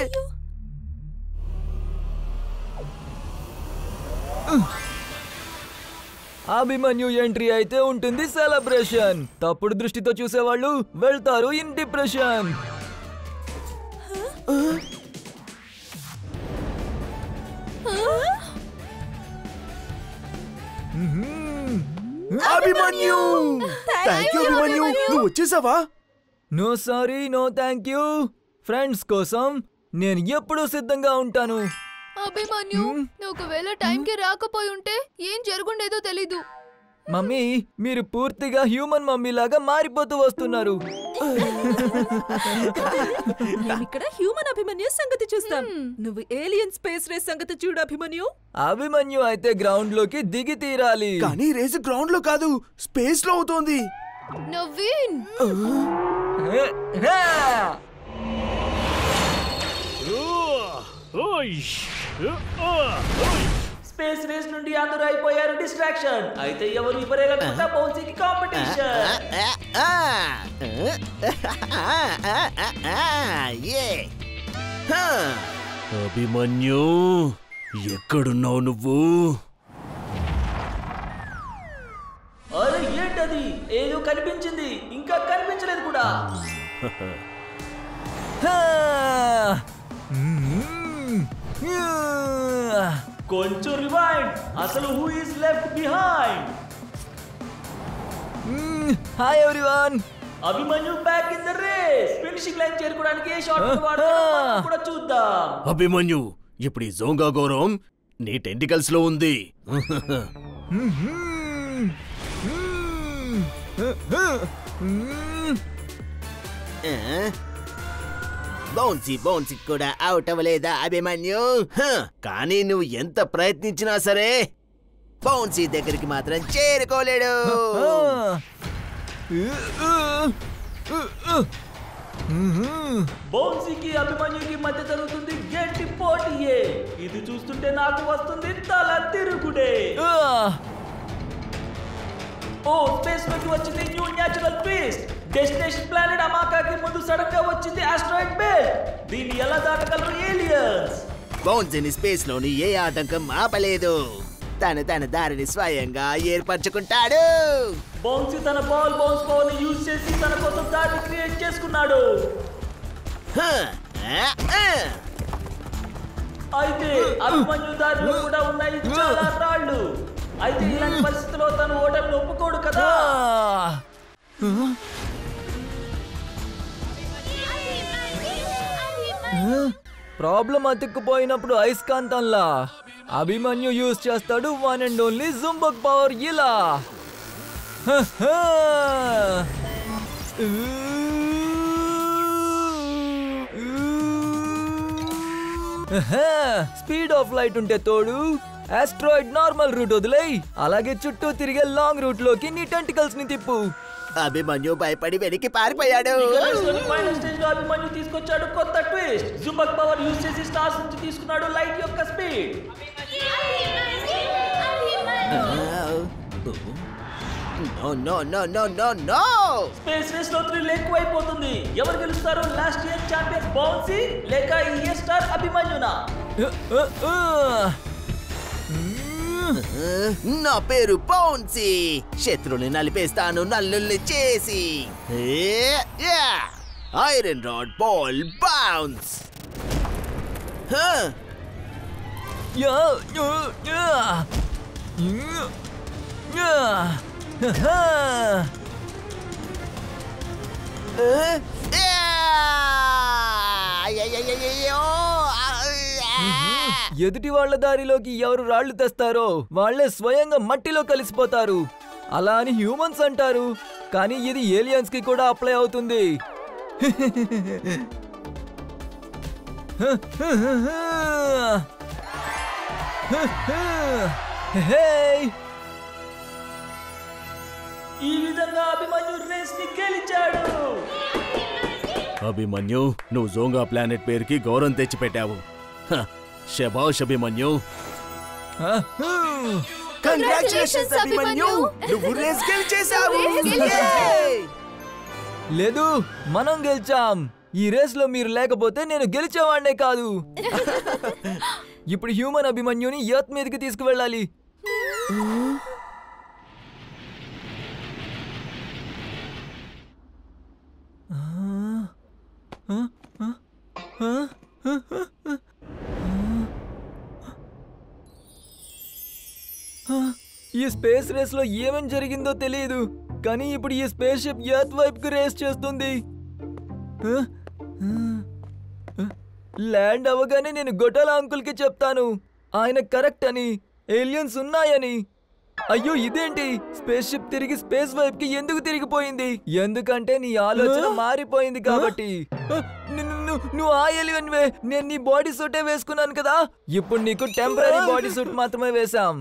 అభిమన్యు ఎంట్రీ అయితే ఉంటుంది సెలబ్రేషన్. తప్పుడు దృష్టితో చూసేవాళ్ళు వెళ్తారు in depression. Abhimanyu, thank you Abhimanyu, నువ్వు వచ్చేసావా? No sorry, no thank you. Friends కోసం నేను ఎప్పుడూ సిద్ధంగా ఉంటాను. అభిమన్యు, నువ్వు ఒకవేళ టైంకి రాకపోయి ఉంటే ఏం జరుగుండేదో తెలీదు. మమ్మీ, మీరు పూర్తిగా హ్యూమన్ మమ్మీ లాగా మారిపోతూ వస్తున్నారు. ఇక్కడ హ్యూమన్ అభిమన్యు సంగతి చూస్తాం. నువ్వు ఏలియన్ స్పేస్ రేస్ సంగతి చూడు అభిమన్యు. అభిమన్యు అయితే గ్రౌండ్ లోకి దిగి తీరాలి. కానీ రేసు గ్రౌండ్ లో కాదు, స్పేస్ లో అవుతోంది. నవీన్, స్పేస్ రేస్ నుండి అందరూ అయిపోయారు డిస్ట్రాక్షన్. అయితే ఎవరు ఇవ్వలేకుండా బౌన్సీకి కాంపిటీషన్. అభిమన్యు, ఎక్కడున్నావు నువ్వు? అరే ఏంటది? ఏదో కనిపించింది, ఇంకా కనిపించలేదు కూడా. కొంచెం రివైండ్. అసలు who is left behind? Hi everyone. Abhimanyu back in the race. Finishing line చేరుకోవడానికి ఏ షాట్ వాడతారో కూడా చూద్దాం. అభిమన్యు, ఇప్పుడు ఈ జోంగా గౌరవం నీ టెంటికల్స్ లో ఉంది. బౌన్సీ కూడా అవుట్ అవ్వలేదా అభిమన్యు? కానీ నువ్వు ఎంత ప్రయత్నించినా సరే బౌన్సీ దగ్గరికి మాత్రం చేరుకోలేడు. బౌన్సీకి అభిమన్యుకి మధ్య జరుగుతుంది గట్టి పోటీయే. ఇది చూస్తుంటే నాకు వస్తుంది తల తిరుగుడే. ఓ స్పేస్ లోకి వచ్చింది new natural twist. Destination planet అమాకాకి ముందు సడన్ గా వచ్చింది ఆస్ట్రాయిడ్ బెల్ట్. దీన్ని ఎలా దాటగలరు ఏలియన్స్? బౌన్సీని స్పేస్ లోని ఏ ఆటంకం ఆపలేదు. తన దారిని స్వయంగా ఏర్పరచుకుంటాడు. బౌన్సీ తన బాల్ బౌన్స్ పవర్ ని యూజ్ చేసి తన కోసం దారిని క్రియేట్ చేసుకున్నాడు. అయితే అభిమన్యు దారిలో కూడా ఉన్నాయి చాలా రాళ్ళు. అయితే ఇలాంటి పరిస్థితిలో తను ఓటమిని ఒప్పుకోడు కదా. ప్రాబ్లం అతుక్కుపోయినప్పుడు అయస్కాంతంలా అభిమన్యు యూజ్ చేస్తాడు వన్ అండ్ ఓన్లీ జుంబక్ పవర్. ఇలా స్పీడ్ ఆఫ్ లైట్ ఉంటే తోడు ఆస్ట్రాయిడ్ నార్మల్ రూట్ వదిలేయ్. అలాగే చుట్టూ తిరిగే లాంగ్ రూట్ లోకి నీ టెంటికల్స్ ని తిప్పు. అభిమన్యు భయపడి వెనక్కి పారిపోయాడు. ఫైనల్ స్టేజ్ లో అభిమన్యు తీసుకొచ్చాడు కొత్త ట్విస్ట్. జుంబక్ పవర్ యూజ్ చేసి స్టార్స్ నుంచి తీసుకున్నాడు లైట్ యొక్క స్పీడ్. నో. స్పేస్ రేస్ లో థ్రిల్ ఎక్కువైపోతుంది. ఎవరు గెలుస్తారు? లాస్ట్ ఇయర్ ఛాంపియన్ బౌన్సీ లేక ఈ ఇయర్ స్టార్ అభిమన్యునా? నా పేరు బౌన్సీ. శత్రువుని నలిపేస్తాను నల్లుల్ని చేసి. Iron rod ball bounce. ఎదుటి వాళ్ళ దారిలోకి ఎవరు రాళ్లు తెస్తారో వాళ్లే స్వయంగా మట్టిలో కలిసిపోతారు. అలా అని హ్యూమన్స్ అంటారు, కానీ ఇది ఏలియన్స్ కి కూడా అప్లై అవుతుంది. ఈ విధంగా అభిమన్యు రేస్ ని గెలిచాడు. అభిమన్యు, నువ్వు జోంగా ప్లానెట్ పేరుకి గౌరవం తెచ్చిపెట్టావు. శభాష్ అభిమన్యు. కంగ్రాచులేషన్స్ అభిమన్యు, నువ్వు రేస్ గెలిచేశావు. లేదు, మనం గెలిచాం. ఈ రేస్ లో మీరు లేకపోతే నేను గెలిచేవాడినే కాదు. ఇప్పుడు హ్యూమన్ అభిమన్యుని ఎర్త్ మీదకి తీసుకువెళ్ళాలి. ఈ స్పేస్ రేస్ లో ఏమేం జరిగిందో తెలియదు, కానీ ఇప్పుడు ఈ స్పేస్ షిప్ ఎర్త్ వైపు కు రేస్ చేస్తుంది. ల్యాండ్ అవ్వగానే నేను గొటాల అంకుల్ కి చెప్తాను, ఆయన కరెక్ట్ అని, ఏలియన్స్ ఉన్నాయని. అయ్యో ఇదేంటి, స్పేస్ షిప్ తిరిగి స్పేస్ వైపు కి ఎందుకు తిరిగిపోయింది? ఎందుకంటే నీ ఆలోచన మారిపోయింది కాబట్టి. నువ్వు ఆ ఏలియన్వే, నేను నీ బాడీ సూటే వేసుకున్నాను కదా. ఇప్పుడు నీకు టెంపరరీ బాడీ సూట్ మాత్రమే వేశాం.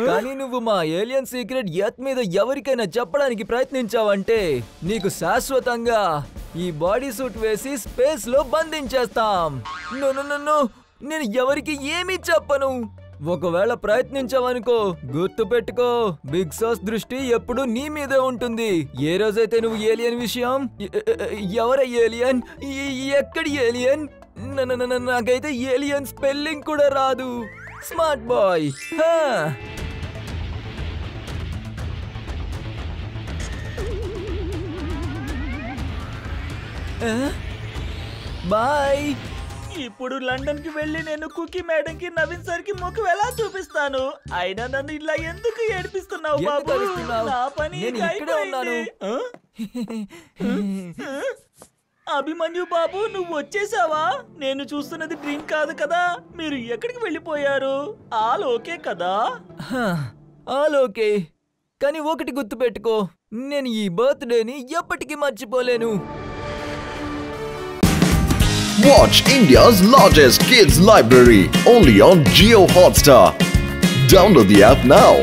కానీ నువ్వు మా ఏలియన్ సీక్రెట్ ఎర్త్ మీద ఎవరికైనా చెప్పడానికి ప్రయత్నించావంటే నీకు శాశ్వతంగా ఈ బాడీ సూట్ వేసి స్పేస్ లో బంధించేస్తాం. నేను ఎవరికి ఏమీ చెప్పను. ఒకవేళ ప్రయత్నించావనుకో, గుర్తు పెట్టుకో, బిగ్ సాస్ దృష్టి ఎప్పుడు నీ మీదే ఉంటుంది. ఏ రోజైతే నువ్వు ఏలియన్ విషయం, ఎవర ఏలియన్, ఎక్కడి ఏలియన్, నాకైతే ఏలియన్ స్పెల్లింగ్ కూడా రాదు. Smart boy. బాయ్. ఇప్పుడు లండన్ కి వెళ్ళి నేను కుకీ మేడం కి నవీన్ సార్ కి ముఖం ఎలా చూపిస్తాను? అయినా నన్ను ఇలా ఎందుకు ఏడిపిస్తున్నావు బాబు? నా పని అయిపోయింది. అభిమన్యు బాబు, నువ్వు వచ్చేసావా? నేను చూస్తున్నది డ్రీమ్ కాదు కదా. మీరు ఎక్కడికి వెళ్ళిపోయారు? ఆల్ ఓకే కదా? ఆల్ ఓకే, కానీ ఒకటి గుర్తు పెట్టుకో, నేను ఈ బర్త్డేని ఎప్పటికీ మర్చిపోలేను. Watch India's largest kids library only on Jio Hotstar. Download the app now.